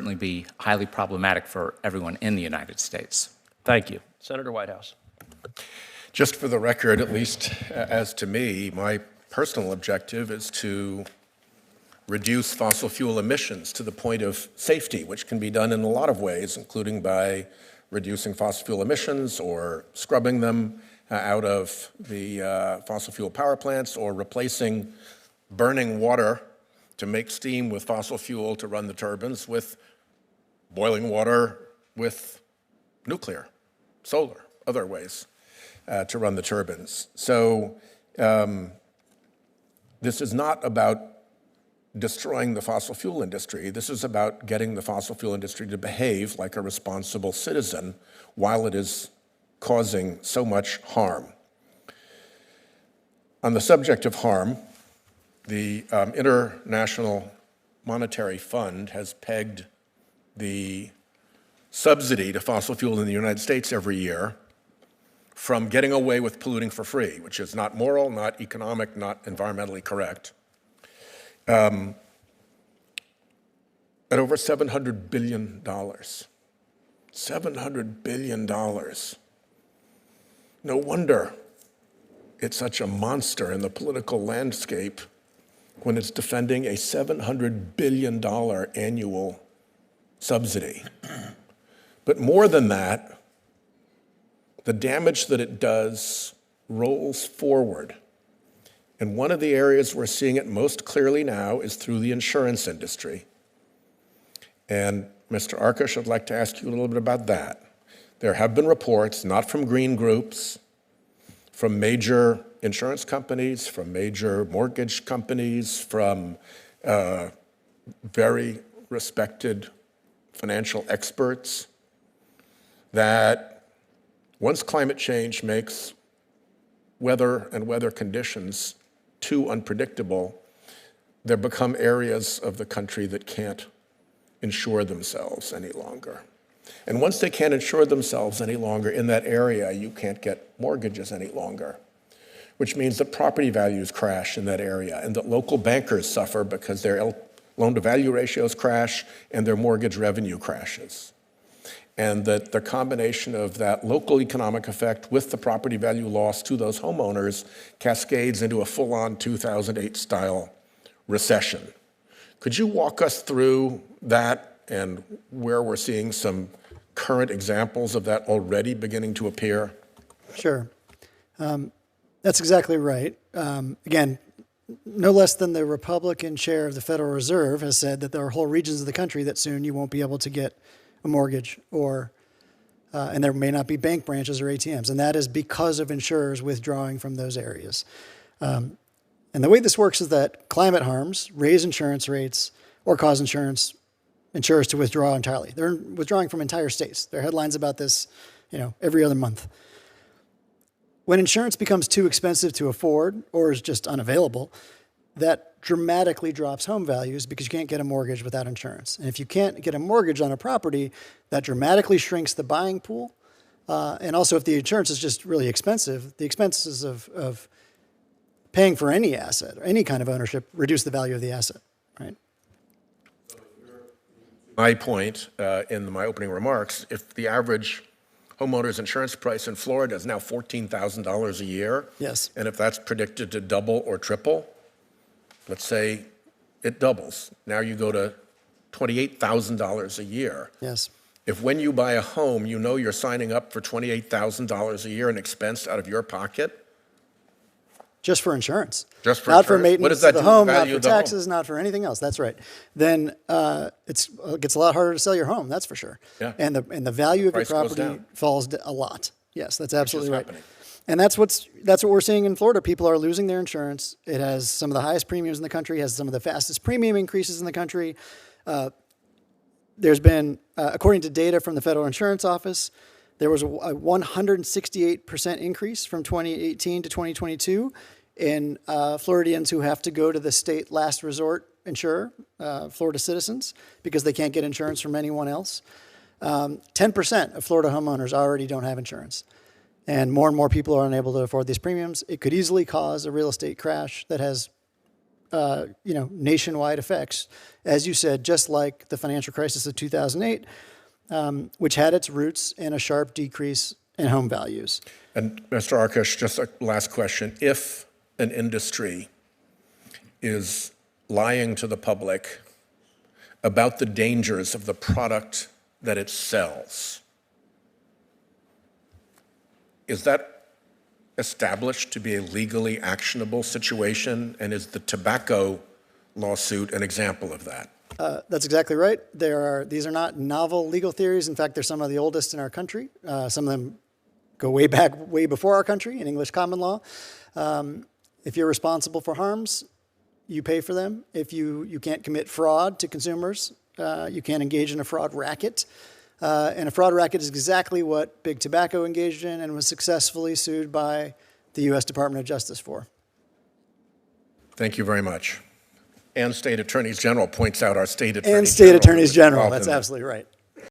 certainly be highly problematic for everyone in the United States. Thank you. Senator Whitehouse. Just for the record, at least as to me, my personal objective is to reduce fossil fuel emissions to the point of safety, which can be done in a lot of ways, including by reducing fossil fuel emissions or scrubbing them out of the fossil fuel power plants, or replacing burning water to make steam with fossil fuel to run the turbines with boiling water with nuclear, solar, other ways to run the turbines. So this is not about destroying the fossil fuel industry. This is about getting the fossil fuel industry to behave like a responsible citizen while it is causing so much harm. On the subject of harm, the International Monetary Fund has pegged the subsidy to fossil fuel in the United States every year from getting away with polluting for free, which is not moral, not economic, not environmentally correct, at over $700 billion. $700 billion. No wonder it's such a monster in the political landscape when it's defending a $700 billion annual subsidy. But more than that, the damage that it does rolls forward. And one of the areas we're seeing it most clearly now is through the insurance industry. And Mr. Arkush, I'd like to ask you a little bit about that. There have been reports, not from green groups, from major insurance companies, from major mortgage companies, from very respected financial experts, that once climate change makes weather and weather conditions too unpredictable, there become areas of the country that can't insure themselves any longer. And once they can't insure themselves any longer in that area, you can't get mortgages any longer, which means that property values crash in that area and that local bankers suffer because their loan-to-value ratios crash and their mortgage revenue crashes. And that the combination of that local economic effect with the property value loss to those homeowners cascades into a full-on 2008-style recession. Could you walk us through that and where we're seeing some current examples of that already beginning to appear? Sure. That's exactly right. Again, no less than the Republican chair of the Federal Reserve has said that there are whole regions of the country that soon you won't be able to get a mortgage, or and there may not be bank branches or ATMs, and that is because of insurers withdrawing from those areas. And the way this works is that climate harms raise insurance rates or cause insurers to withdraw entirely. They're withdrawing from entire states. There are headlines about this, every other month. When insurance becomes too expensive to afford or is just unavailable, that dramatically drops home values because you can't get a mortgage without insurance. And if you can't get a mortgage on a property, that dramatically shrinks the buying pool. And also, if the insurance is just really expensive, the expenses of paying for any asset or any kind of ownership reduce the value of the asset, right? My point in my opening remarks, if the average homeowner's insurance price in Florida is now $14,000 a year, yes, and if that's predicted to double or triple, let's say it doubles. Now you go to $28,000 a year. Yes. If when you buy a home, you know you're signing up for $28,000 a year in expense out of your pocket. Just for insurance. Just for not insurance. for maintenance What does that of the do to home, the not value for of the taxes, home? not for anything else. That's right. Then it gets a lot harder to sell your home. That's for sure. Yeah. And the value of your Price goes property down. falls a lot. Yes, that's absolutely right. happening. And that's what we're seeing in Florida. People are losing their insurance. It has some of the highest premiums in the country. Has some of the fastest premium increases in the country. There's been, according to data from the Federal Insurance Office, there was a 168% increase from 2018 to 2022 in Floridians who have to go to the state last resort insurer, Florida citizens, because they can't get insurance from anyone else. 10% of Florida homeowners already don't have insurance. And more people are unable to afford these premiums. It could easily cause a real estate crash that has nationwide effects, as you said, just like the financial crisis of 2008, which had its roots in a sharp decrease in home values. And Mr. Arkush, just a last question. If an industry is lying to the public about the dangers of the product that it sells, is that established to be a legally actionable situation? And is the tobacco lawsuit an example of that? That's exactly right. These are not novel legal theories. In fact, they're some of the oldest in our country. Some of them go way back, way before our country in English common law. If you're responsible for harms, you pay for them. If you can't commit fraud to consumers, you can't engage in a fraud racket. And a fraud racket is exactly what Big Tobacco engaged in and was successfully sued by the U.S. Department of Justice for. Thank you very much. And State Attorneys General points out our State Attorney And State General Attorneys is General, involved that's in that. absolutely right.